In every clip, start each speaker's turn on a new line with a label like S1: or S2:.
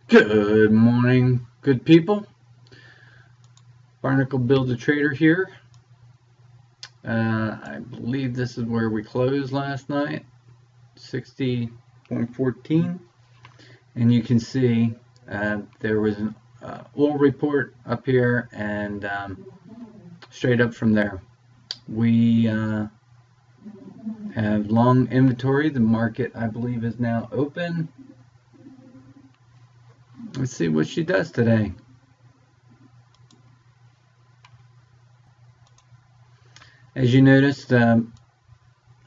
S1: Good morning, good people. Barnacle Builder Trader here. I believe this is where we closed last night, 60.14. And you can see there was an oil report up here, and straight up from there. We have long inventory. The market, I believe, is now open. Let's see what she does today. As you noticed, I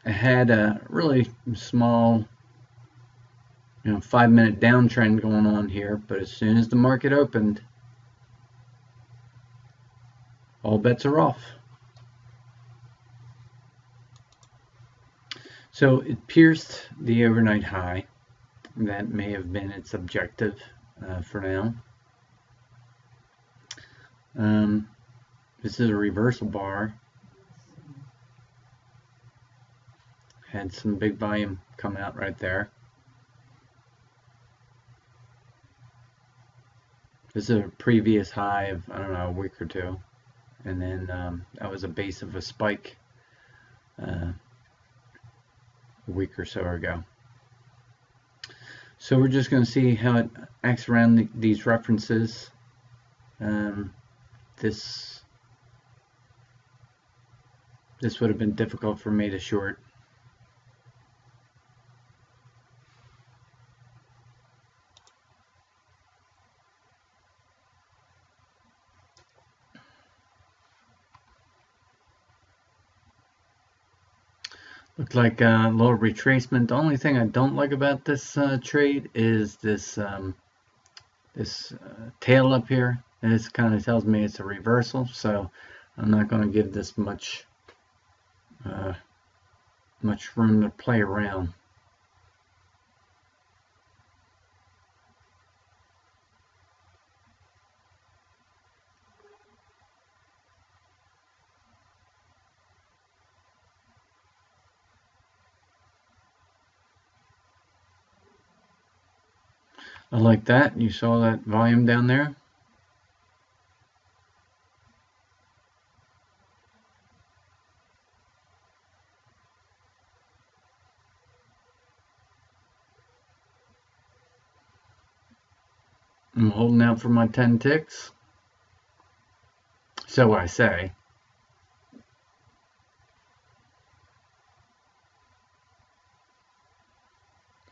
S1: had a really small 5-minute downtrend going on here, but as soon as the market opened, all bets are off. So it pierced the overnight high. That may have been its objective for now. This is a reversal bar. Had some big volume come out right there. This is a previous high of, I don't know, a week or two. And then that was a base of a spike a week or so ago. So we're just going to see how it acts around these references. This would have been difficult for me to short. Looked like a little retracement. The only thing I don't like about this trade is this tail up here. This kind of tells me it's a reversal, so I'm not going to give this much room to play around. I like that. You saw that volume down there? I'm holding out for my 10 ticks. So I say.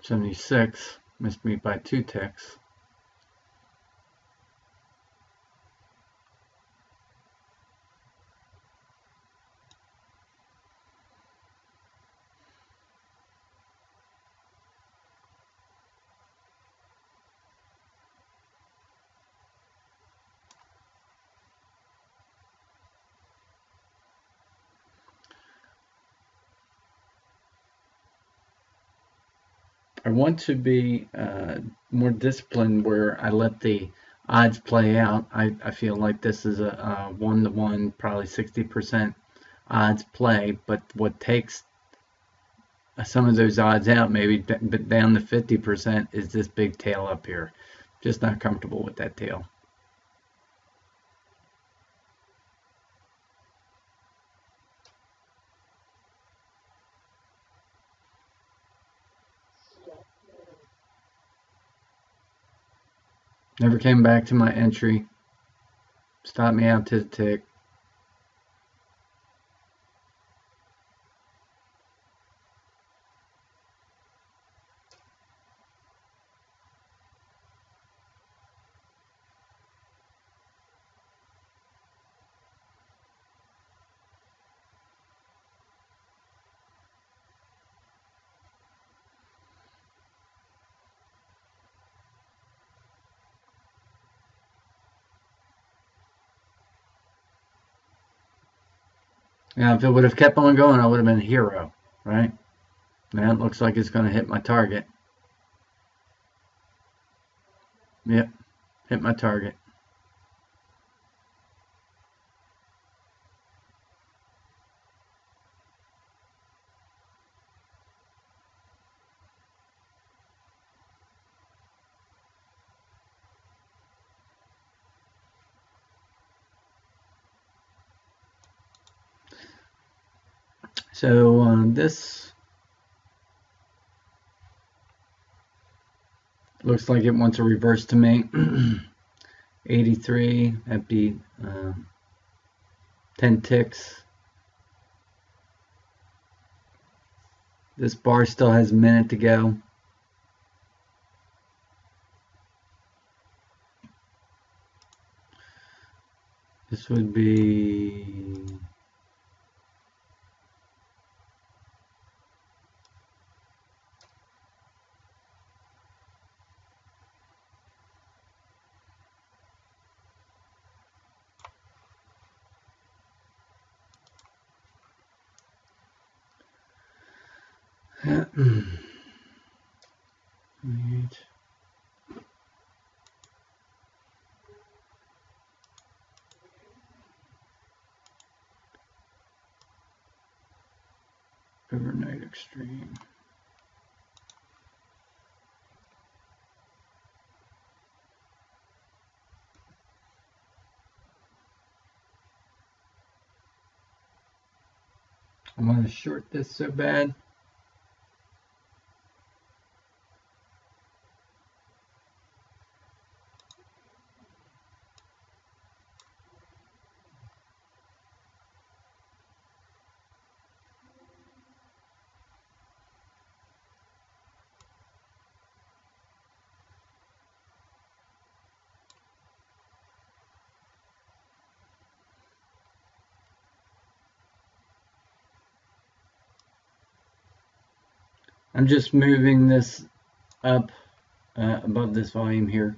S1: $76 missed me by 2 ticks. I want to be more disciplined where I let the odds play out. I feel like this is a 1-to-1, probably 60% odds play, but what takes some of those odds out, maybe down to 50%, is this big tail up here. Just not comfortable with that tail. Never came back to my entry. Stopped me out to the tick. Now, if it would have kept on going, I would have been a hero, right? Now it looks like it's going to hit my target. Yep, hit my target. So this looks like it wants a reverse to me. 83, that'd be 10 ticks. This bar still has a minute to go. This would be right. Overnight extreme. I want to short this so bad. I'm just moving this up above this volume here.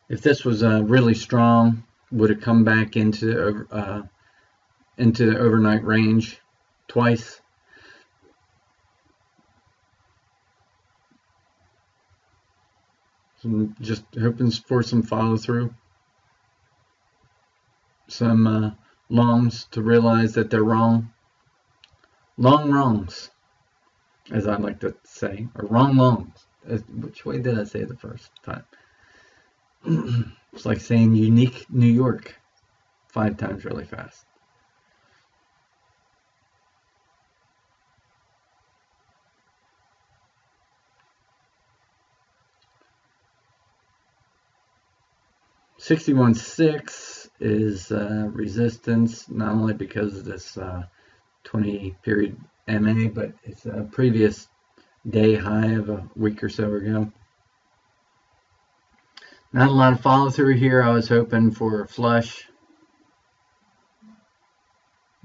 S1: If this was really strong, would it come back into the overnight range twice? Just hoping for some follow through, some longs to realize that they're wrong. Long wrongs, as I like to say, or wrong longs. Which way did I say it the first time? It's like saying unique New York 5 times really fast. $61.6 is resistance, not only because of this 20 period MA, but it's a previous day high of a week or so ago. Not a lot of follow through here. I was hoping for a flush.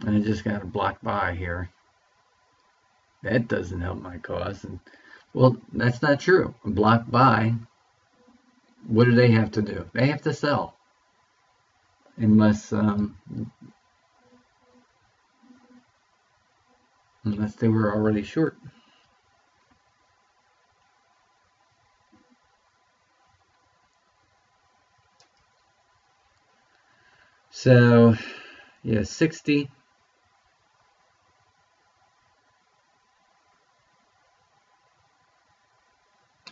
S1: And I just got a block buy here. That doesn't help my cause. And, well, that's not true. A block buy, what do they have to do? They have to sell. Unless they were already short. So, yeah, 60.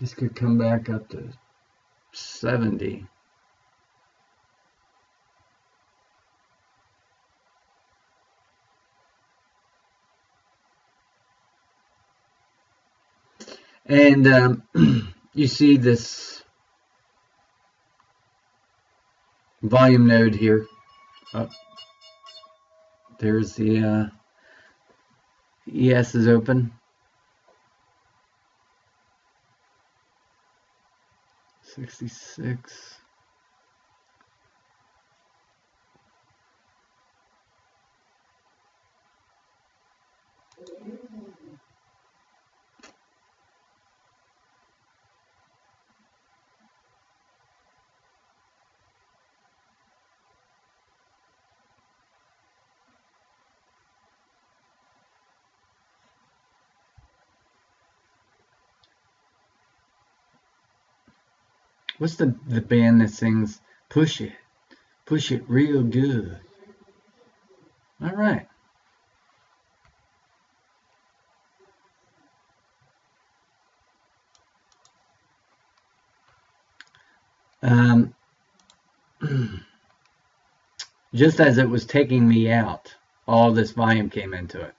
S1: This could come back up to 70. And you see this volume node here. There's the ES is open. 66. What's the band that sings Push It real good? All right. Um, just as it was taking me out, all this volume came into it.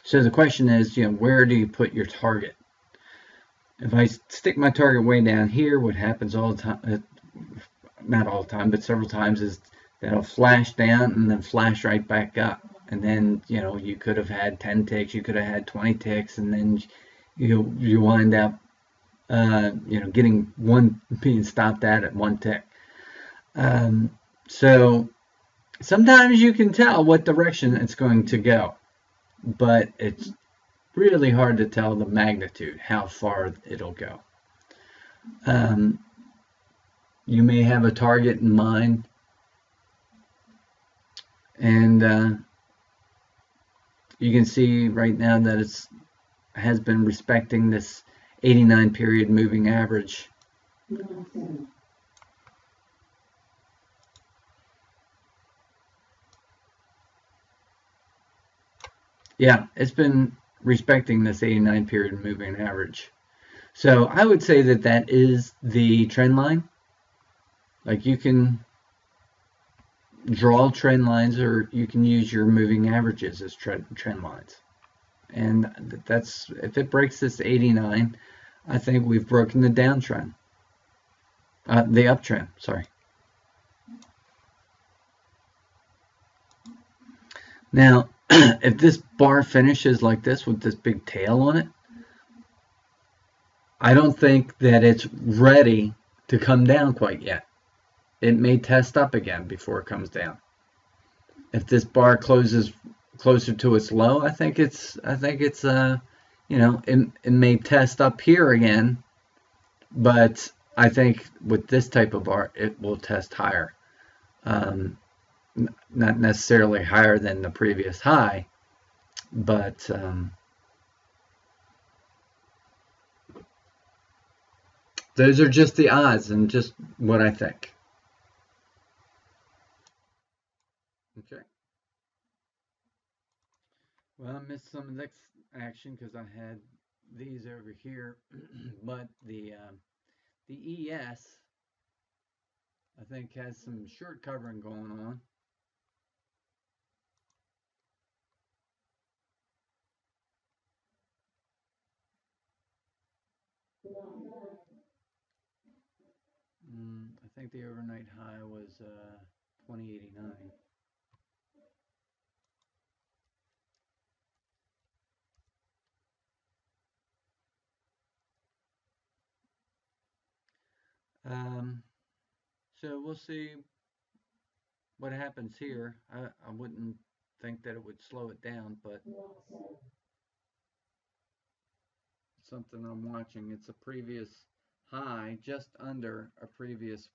S1: So the question is, where do you put your target? If I stick my target way down here, what happens all the time, not all the time, but several times, is that it'll flash down and then flash right back up. And then, you could have had 10 ticks, you could have had 20 ticks, and then you wind up, getting one being stopped at one tick. So sometimes you can tell what direction it's going to go, but it's really hard to tell the magnitude, how far it'll go. You may have a target in mind, and you can see right now that it has been respecting this 89 period moving average. Yeah, it's been respecting this 89 period moving average. So I would say that that is the trend line. Like, you can draw trend lines, or you can use your moving averages as trend lines. And that's, if it breaks this 89, I think we've broken the downtrend. The uptrend, sorry. Now, if this bar finishes like this with this big tail on it, I don't think that it's ready to come down quite yet. It may test up again before it comes down. If this bar closes closer to its low, I think it's it may test up here again, but I think with this type of bar, it will test higher. Not necessarily higher than the previous high, but those are just the odds and just what I think. Okay. Well, I missed some of this action because I had these over here, but the ES, I think, has some short covering going on. I think the overnight high was 2089. So we'll see what happens here. I wouldn't think that it would slow it down, but something I'm watching. It's a previous high, just under a previous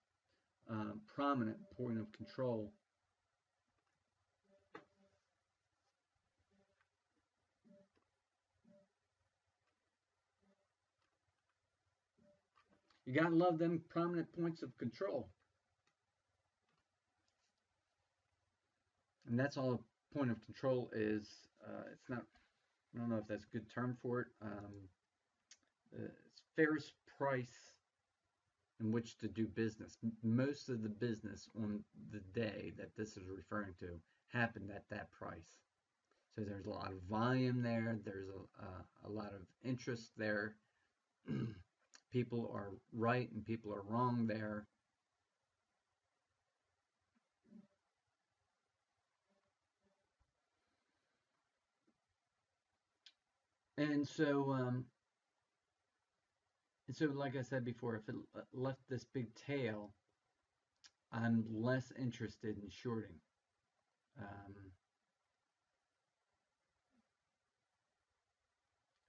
S1: prominent point of control. You gotta love them prominent points of control. And that's all a point of control is. It's not, I don't know if that's a good term for it. It's fairest price in which to do business. Most of the business on the day that this is referring to happened at that price. So there's a lot of volume there. There's a lot of interest there. People are right and people are wrong there. And so, like I said before, if it left this big tail, I'm less interested in shorting.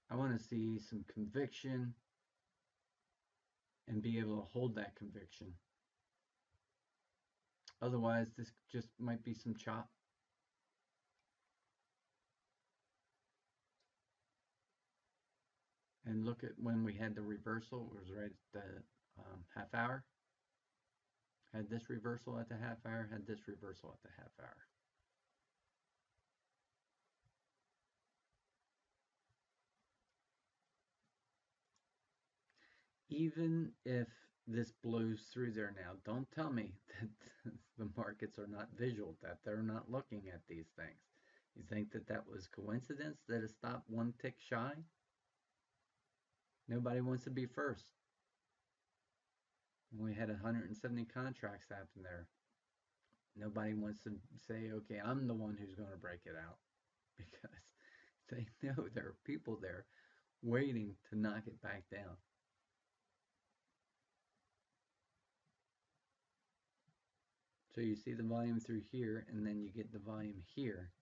S1: I want to see some conviction and be able to hold that conviction. Otherwise, this just might be some chop. And look at when we had the reversal, it was right at the half hour. Had this reversal at the half hour, had this reversal at the half hour. Even if this blows through there now, don't tell me that the markets are not visual, that they're not looking at these things. You think that that was coincidence that it stopped one tick shy? Nobody wants to be first. We had 170 contracts happen there. Nobody wants to say, okay, I'm the one who's going to break it out, because they know there are people there waiting to knock it back down. So you see the volume through here, and then you get the volume here.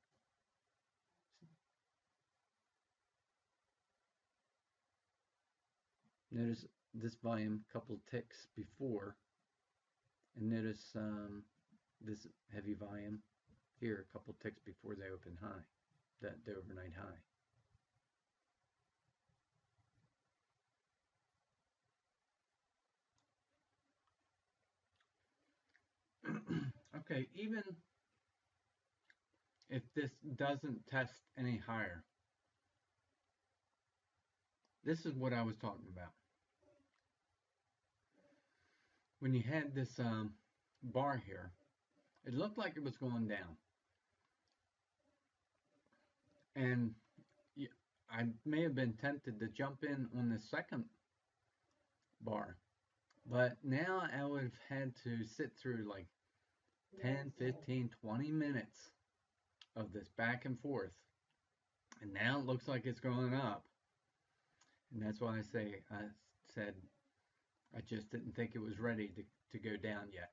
S1: Notice this volume a couple ticks before, and notice this heavy volume here a couple ticks before the open high, the overnight high. Okay, even if this doesn't test any higher, this is what I was talking about. When you had this bar here, it looked like it was going down. And I may have been tempted to jump in on the second bar, but now I would have had to sit through like 10, 15, 20 minutes of this back and forth. And now it looks like it's going up. And that's why I said I just didn't think it was ready to go down yet.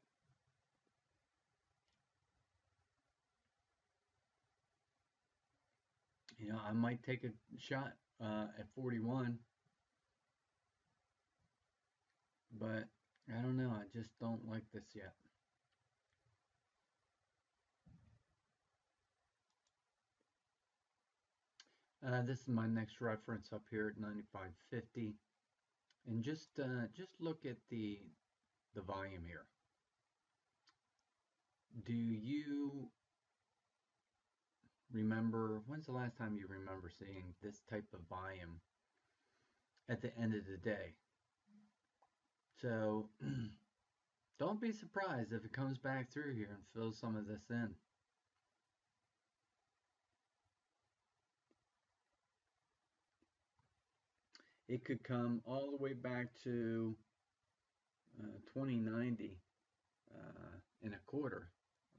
S1: You know, I might take a shot at 41, but I don't know. I just don't like this yet. This is my next reference up here at 95.50, and just look at the volume here. Do you remember, when's the last time you remember seeing this type of volume at the end of the day? So don't be surprised if it comes back through here and fills some of this in. It could come all the way back to 2090 in a quarter,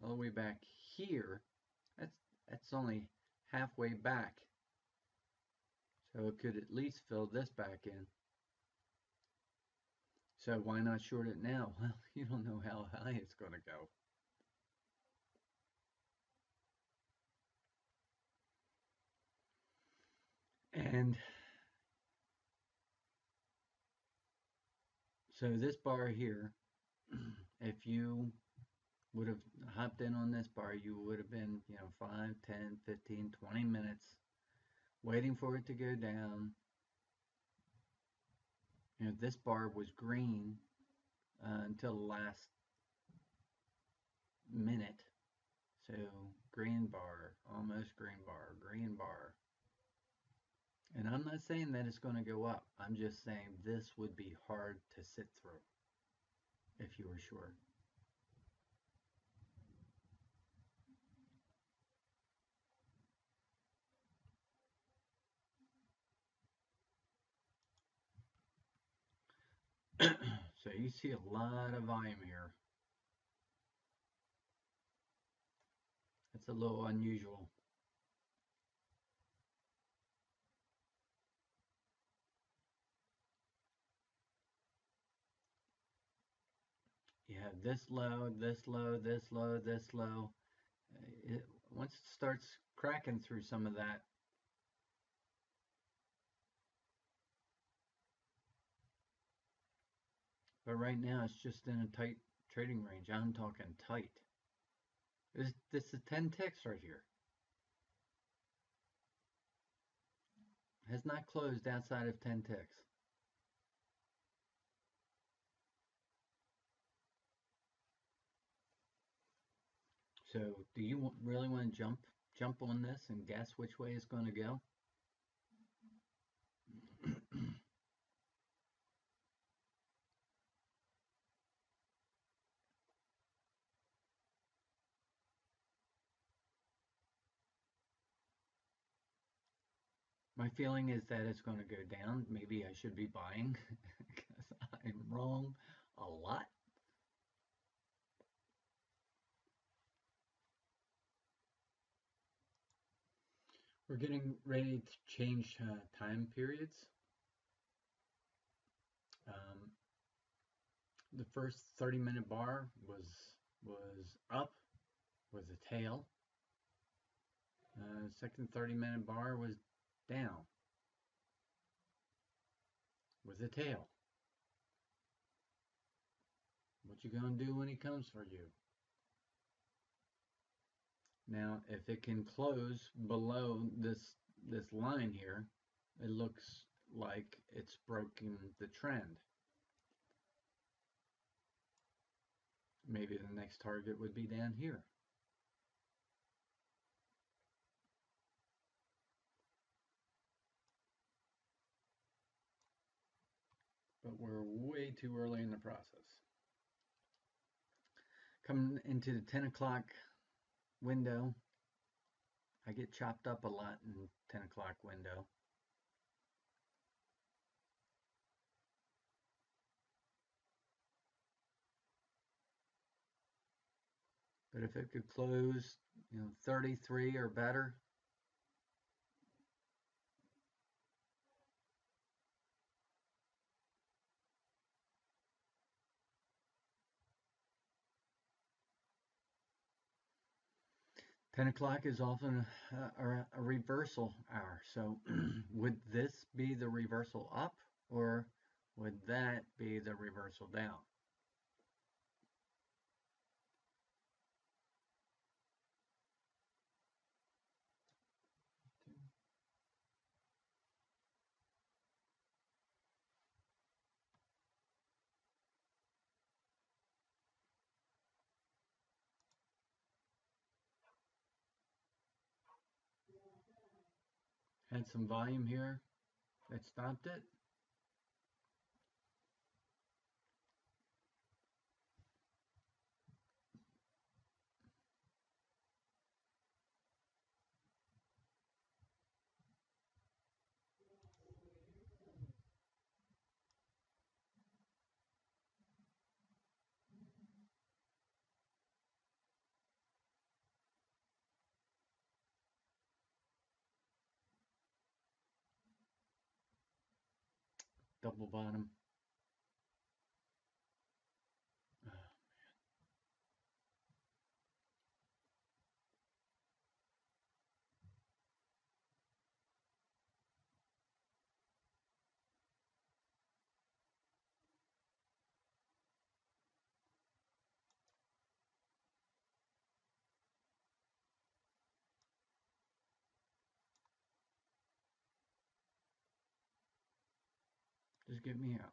S1: all the way back here. That's only halfway back. So it could at least fill this back in. So why not short it now? Well, you don't know how high it's going to go. And so this bar here, if you would have hopped in on this bar, you would have been, 5, 10, 15, 20 minutes waiting for it to go down. This bar was green until the last minute. So green bar, almost green bar, green bar. And I'm not saying that it's going to go up. I'm just saying this would be hard to sit through if you were sure. So you see a lot of volume here. That's a little unusual. You have this low, this low, this low, this low. Once it starts cracking through some of that, but right now it's just in a tight trading range. I'm talking tight. This is 10 ticks right here. Has not closed outside of 10 ticks. So do you really want to jump on this and guess which way it's going to go? My feeling is that it's going to go down. Maybe I should be buying because I'm wrong a lot. We're getting ready to change time periods. The first 30-minute bar was up with a tail. Second 30-minute bar was down with a tail. What you gonna do when he comes for you? Now, if it can close below this line here, it looks like it's broken the trend. Maybe the next target would be down here. But we're way too early in the process. Coming into the 10 o'clock window, I get chopped up a lot in 10 o'clock window. But if it could close, 33 or better, ten o'clock is often a reversal hour. So would this be the reversal up, or would that be the reversal down? Had some volume here that stopped it. Double bottom. Just get me out.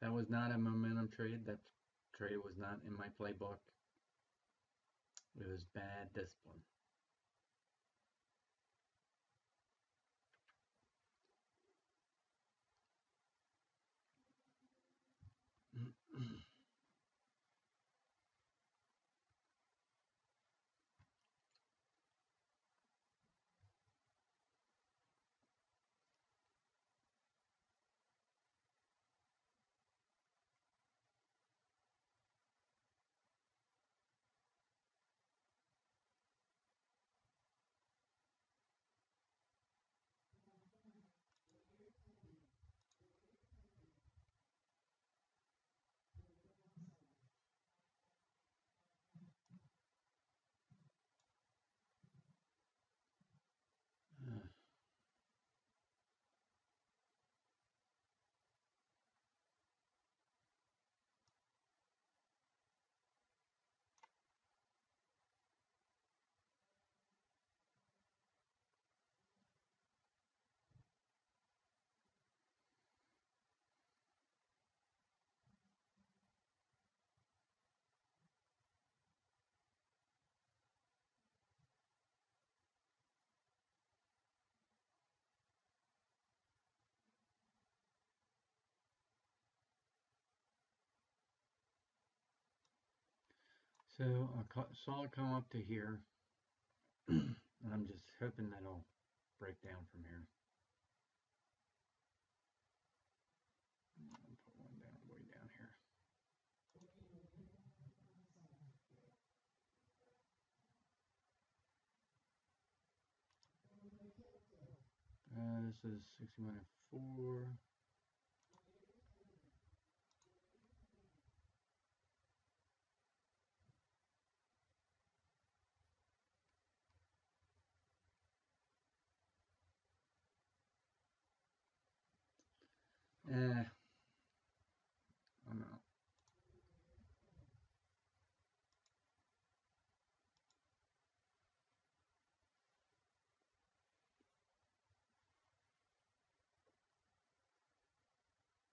S1: That was not a momentum trade. That trade was not in my playbook. It was bad discipline. So I saw it come up to here, and I'm just hoping that it'll break down from here. I'll put one down way down here. This is 61.4. I don't know.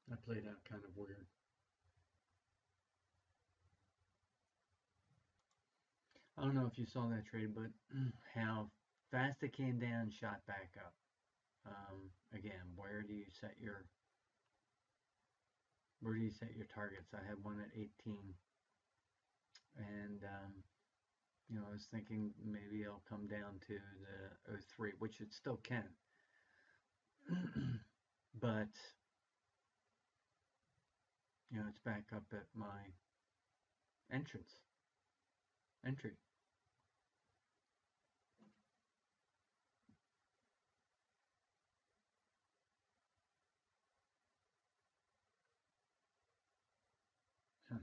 S1: That played out kind of weird. I don't know if you saw that trade, but how fast it came down and shot back up. Again, where do you set your targets? I had one at 18, and I was thinking maybe it'll come down to the 03, which it still can. But it's back up at my entry. Huh.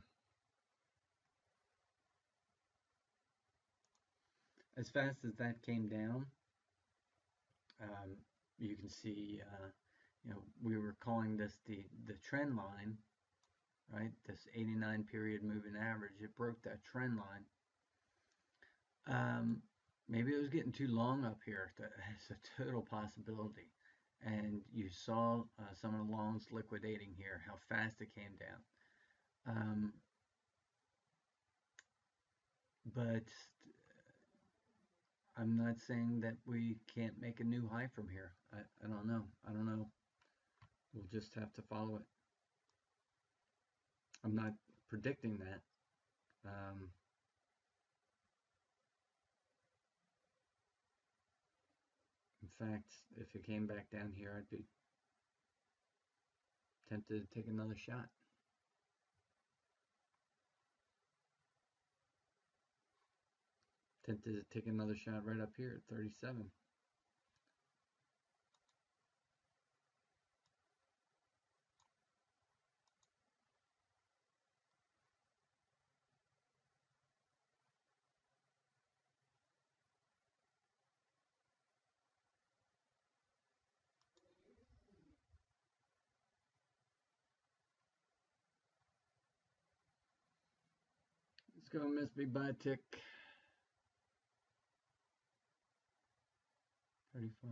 S1: As fast as that came down, you can see, we were calling this the trend line, right? This 89 period moving average. It broke that trend line. Maybe it was getting too long up here. It's a total possibility. And you saw some of the longs liquidating here, how fast it came down. But I'm not saying that we can't make a new high from here. I don't know. I don't know. We'll just have to follow it. I'm not predicting that. In fact, if it came back down here, I'd be tempted to take another shot. Tempted to take another shot right up here at 37. Let's go, Miss Big by a tick. 35.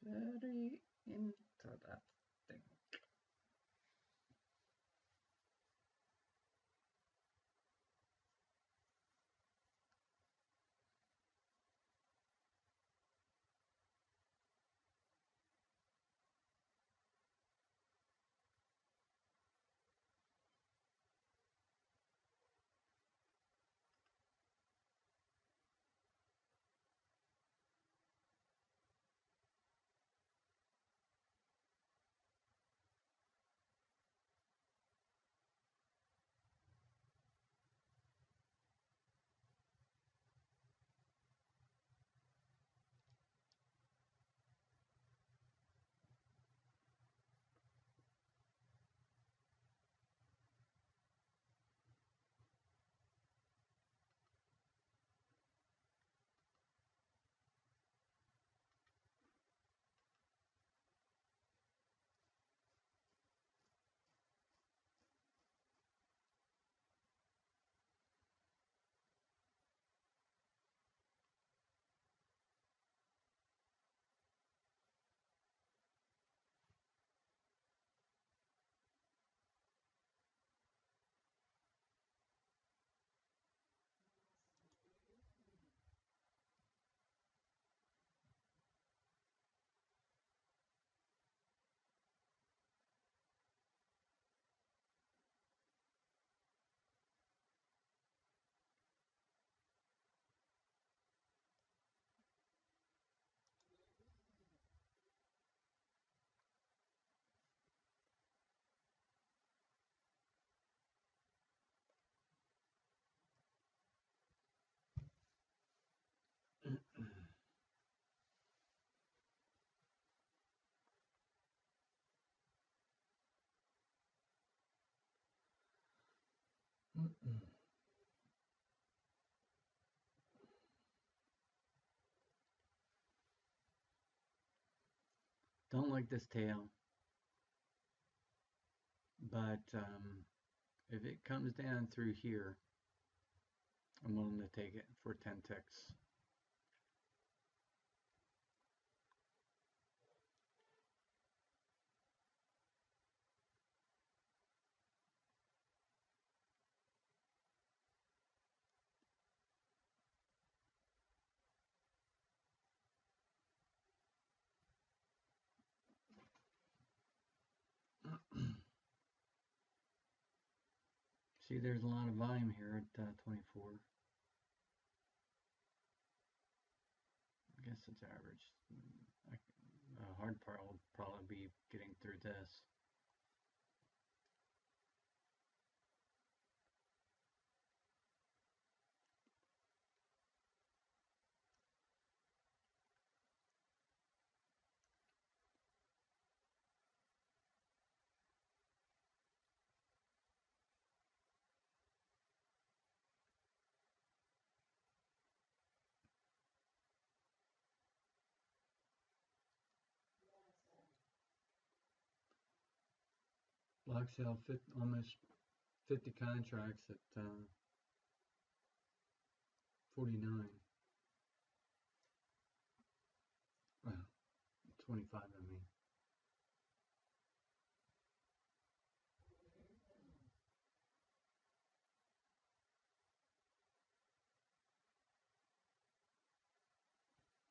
S1: Very interesting. Don't like this tail, but if it comes down through here, I'm willing to take it for 10 ticks. See, there's a lot of volume here at 24. I guess it's average. The hard part will probably be getting through this. Block sale almost 50 contracts at 49. Well, 25, I mean.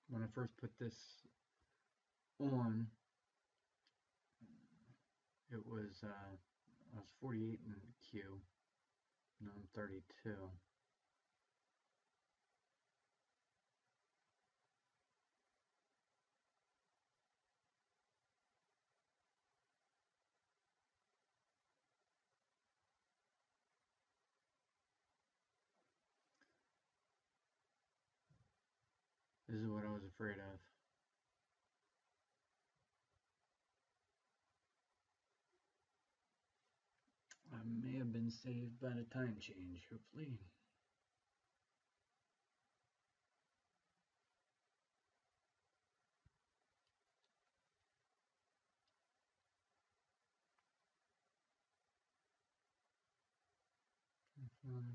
S1: When I first put this on, it was I was 48 in the Q. Now I'm 32. This is what I was afraid of. I may have been saved by the time change, hopefully. Mm-hmm.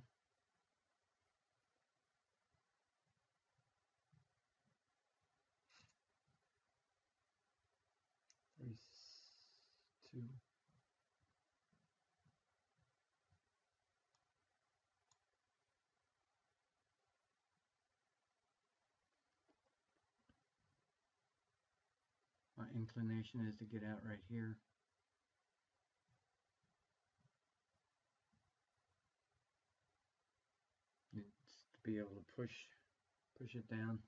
S1: 32. My inclination is to get out right here. It's to be able to push it down.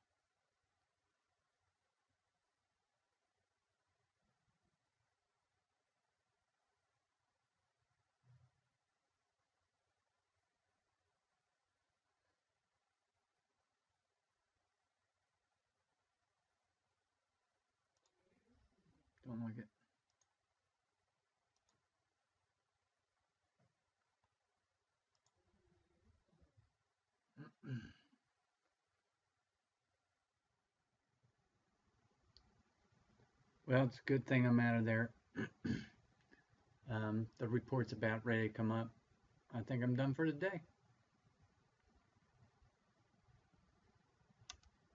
S1: Don't like it. Well, it's a good thing I'm out of there. The report's about ready to come up. I think I'm done for today.